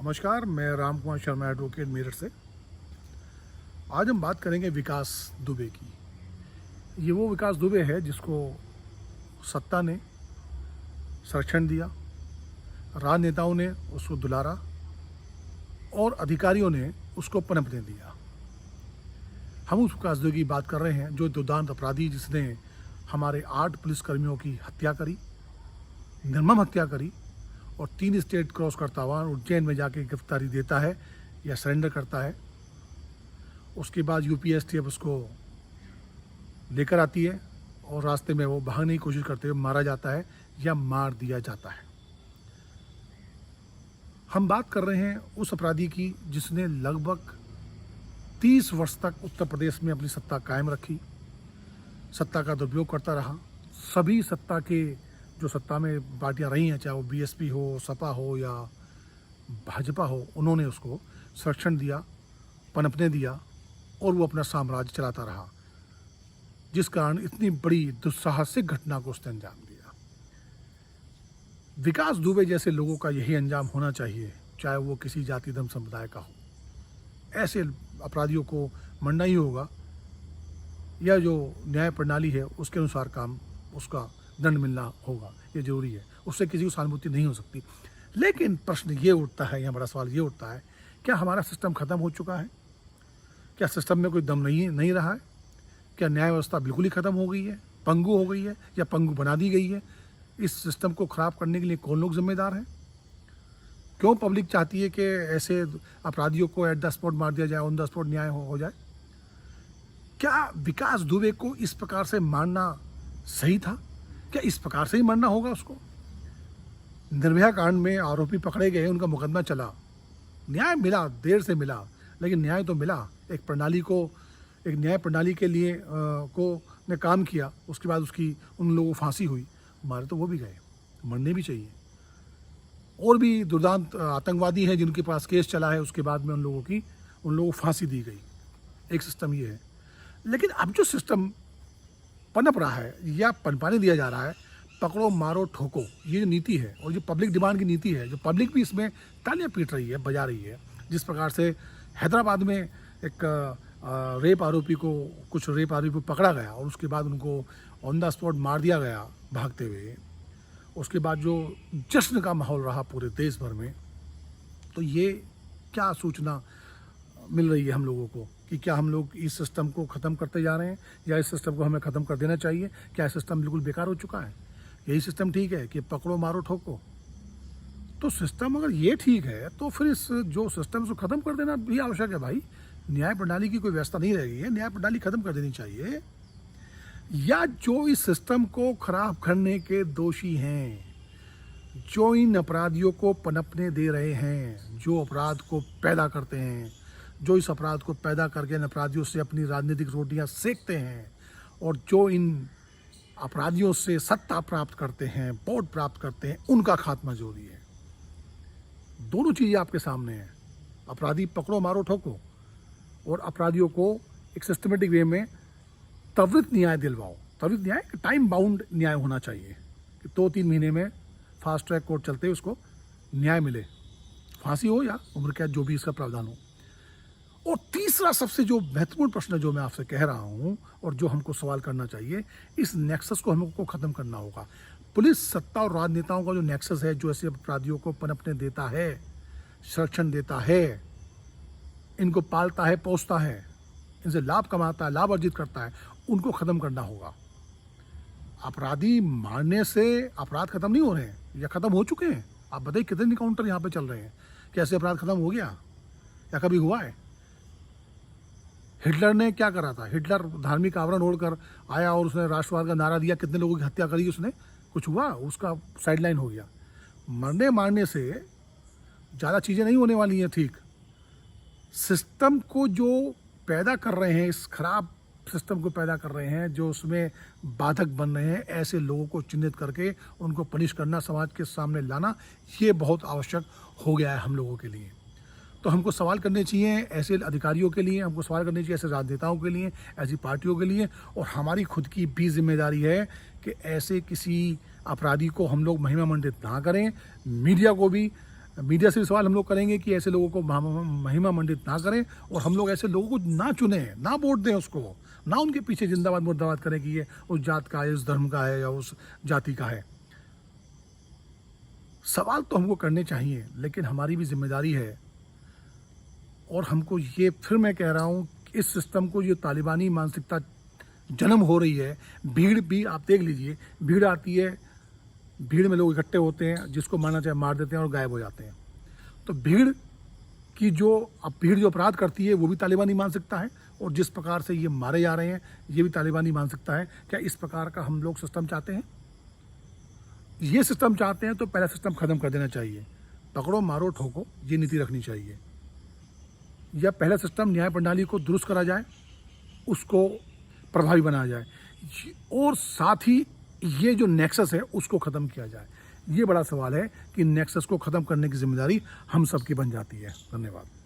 नमस्कार, मैं राम कुमार शर्मा एडवोकेट मेरठ से। आज हम बात करेंगे विकास दुबे की। ये वो विकास दुबे है जिसको सत्ता ने संरक्षण दिया, राजनेताओं ने उसको दुलारा और अधिकारियों ने उसको पनपने दिया। हम उस विकास दुबे की बात कर रहे हैं जो दुर्दांत अपराधी जिसने हमारे 8 पुलिसकर्मियों की हत्या करी, निर्मम हत्या करी और 3 स्टेट क्रॉस करता हुआ उज्जैन में जाके गिरफ्तारी देता है या सरेंडर करता है। उसके बाद यूपीएसटीएफ उसको लेकर आती है और रास्ते में वो भागने की कोशिश करते हुए मारा जाता है या मार दिया जाता है। हम बात कर रहे हैं उस अपराधी की जिसने लगभग 30 वर्ष तक उत्तर प्रदेश में अपनी सत्ता कायम रखी, सत्ता का दुरुपयोग करता रहा। सभी सत्ता के जो सत्ता में पार्टियां रही हैं, चाहे वो बीएसपी हो, सपा हो या भाजपा हो, उन्होंने उसको संरक्षण दिया, पनपने दिया और वो अपना साम्राज्य चलाता रहा, जिस कारण इतनी बड़ी दुस्साहसिक घटना को उसने अंजाम दिया। विकास दुबे जैसे लोगों का यही अंजाम होना चाहिए, चाहे वो किसी जाति धर्म समुदाय का हो। ऐसे अपराधियों को मरना ही होगा या जो न्याय प्रणाली है उसके अनुसार काम उसका दंड मिलना होगा, ये जरूरी है। उससे किसी को सहानुभूति नहीं हो सकती। लेकिन प्रश्न ये उठता है, यहाँ बड़ा सवाल ये उठता है, क्या हमारा सिस्टम खत्म हो चुका है? क्या सिस्टम में कोई दम नहीं रहा है? क्या न्याय व्यवस्था बिल्कुल ही खत्म हो गई है, पंगु हो गई है या पंगु बना दी गई है? इस सिस्टम को खराब करने के लिए कौन लोग जिम्मेदार हैं? क्यों पब्लिक चाहती है कि ऐसे अपराधियों को एट द स्पॉट मार दिया जाए, ऑन द स्पॉट न्याय हो जाए? क्या विकास दुबे को इस प्रकार से मारना सही था? क्या इस प्रकार से ही मरना होगा उसको? निर्भया कांड में आरोपी पकड़े गए, उनका मुकदमा चला, न्याय मिला, देर से मिला, लेकिन न्याय तो मिला। एक न्याय प्रणाली के लिए को ने काम किया, उसके बाद उसकी उन लोगों को फांसी हुई। मारे तो वो भी गए, मरने भी चाहिए। और भी दुर्दांत आतंकवादी हैं जिनके पास केस चला है, उसके बाद में उन लोगों को फांसी दी गई। एक सिस्टम ये है। लेकिन अब जो सिस्टम पनप रहा है या पनपाने दिया जा रहा है, पकड़ो मारो ठोको, ये जो नीति है और जो पब्लिक डिमांड की नीति है, जो पब्लिक भी इसमें तालियां पीट रही है, बजा रही है। जिस प्रकार से हैदराबाद में एक कुछ रेप आरोपी को पकड़ा गया और उसके बाद उनको ऑन द स्पॉट मार दिया गया भागते हुए। उसके बाद जो जश्न का माहौल रहा पूरे देश भर में, तो ये क्या सूचना मिल रही है हम लोगों को कि क्या हम लोग इस सिस्टम को ख़त्म करते जा रहे हैं या इस सिस्टम को हमें ख़त्म कर देना चाहिए? क्या सिस्टम बिल्कुल बेकार हो चुका है? यही सिस्टम ठीक है कि पकड़ो मारो ठोको? तो सिस्टम अगर ये ठीक है तो फिर इस जो सिस्टम को ख़त्म कर देना भी आवश्यक है भाई। न्याय प्रणाली की कोई व्यवस्था नहीं रह गई है, न्याय प्रणाली ख़त्म कर देनी चाहिए। या जो इस सिस्टम को खराब करने के दोषी हैं, जो इन अपराधियों को पनपने दे रहे हैं, जो अपराध को पैदा करते हैं, जो इस अपराध को पैदा करके इन अपराधियों से अपनी राजनीतिक रोटियां सेकते हैं और जो इन अपराधियों से सत्ता प्राप्त करते हैं, पद प्राप्त करते हैं, उनका खात्मा जरूरी है। दोनों चीज़ें आपके सामने हैं। अपराधी पकड़ो मारो ठोको और अपराधियों को एक सिस्टमेटिक वे में त्वरित न्याय दिलवाओ। त्वरित न्याय, टाइम बाउंड न्याय होना चाहिए कि 2-3 महीने में फास्ट ट्रैक कोर्ट चलते उसको न्याय मिले, फांसी हो या उम्र कैद, जो भी इसका प्रावधान हो। और तीसरा सबसे जो महत्वपूर्ण प्रश्न जो मैं आपसे कह रहा हूं और जो हमको सवाल करना चाहिए, इस नेक्सस को हमको खत्म करना होगा। पुलिस, सत्ता और राजनेताओं का जो नेक्सस है, जो ऐसे अपराधियों को पनपने देता है, संरक्षण देता है, इनको पालता है, पोसता है, इनसे लाभ कमाता है, लाभ अर्जित करता है, उनको खत्म करना होगा। अपराधी मारने से अपराध खत्म नहीं हो रहे हैं या खत्म हो चुके हैं? आप बताइए कितने इनकाउंटर यहाँ पे चल रहे हैं? कैसे अपराध खत्म हो गया या कभी हुआ है? हिटलर ने क्या करा था? हिटलर धार्मिक आवरण ओढ़कर आया और उसने राष्ट्रवाद का नारा दिया, कितने लोगों की हत्या करी उसने? कुछ हुआ? उसका साइडलाइन हो गया। मरने मारने से ज़्यादा चीज़ें नहीं होने वाली हैं। ठीक सिस्टम को जो पैदा कर रहे हैं, इस खराब सिस्टम को पैदा कर रहे हैं, जो उसमें बाधक बन रहे हैं, ऐसे लोगों को चिन्हित करके उनको पनिश करना, समाज के सामने लाना, ये बहुत आवश्यक हो गया है हम लोगों के लिए। तो हमको सवाल करने चाहिए ऐसे अधिकारियों के लिए, हमको सवाल करने चाहिए ऐसे राजनेताओं के लिए, ऐसी पार्टियों के लिए, और हमारी खुद की भी जिम्मेदारी है कि ऐसे किसी अपराधी को हम लोग महिमा मंडित ना करें। मीडिया को भी मीडिया से भी सवाल हम लोग करेंगे कि ऐसे लोगों को महिमा मंडित ना करें, और हम लोग ऐसे लोगों को ना चुने, ना वोट दें उसको, ना उनके पीछे जिंदाबाद मुर्दाबाद करें कि ये उस जात का है, उस धर्म का है, या उस जाति का है। सवाल तो हमको करने चाहिए, लेकिन हमारी भी जिम्मेदारी है। और हमको ये, फिर मैं कह रहा हूँ, इस सिस्टम को, ये तालिबानी मानसिकता जन्म हो रही है। भीड़ भी आप देख लीजिए, भीड़ आती है, भीड़ में लोग इकट्ठे होते हैं, जिसको मारना चाहे मार देते हैं और गायब हो जाते हैं। तो भीड़ की जो, अब भीड़ जो अपराध करती है वो भी तालिबानी मानसिकता है, और जिस प्रकार से ये मारे जा रहे हैं ये भी तालिबानी मानसिकता है। क्या इस प्रकार का हम लोग सिस्टम चाहते हैं? ये सिस्टम चाहते हैं तो पहला सिस्टम खत्म कर देना चाहिए। पकड़ो मारो ठोको, ये नीति रखनी चाहिए। या पहला सिस्टम न्याय प्रणाली को दुरुस्त करा जाए, उसको प्रभावी बनाया जाए, और साथ ही ये जो नेक्सस है उसको ख़त्म किया जाए। ये बड़ा सवाल है कि नेक्सस को ख़त्म करने की जिम्मेदारी हम सबकी बन जाती है। धन्यवाद।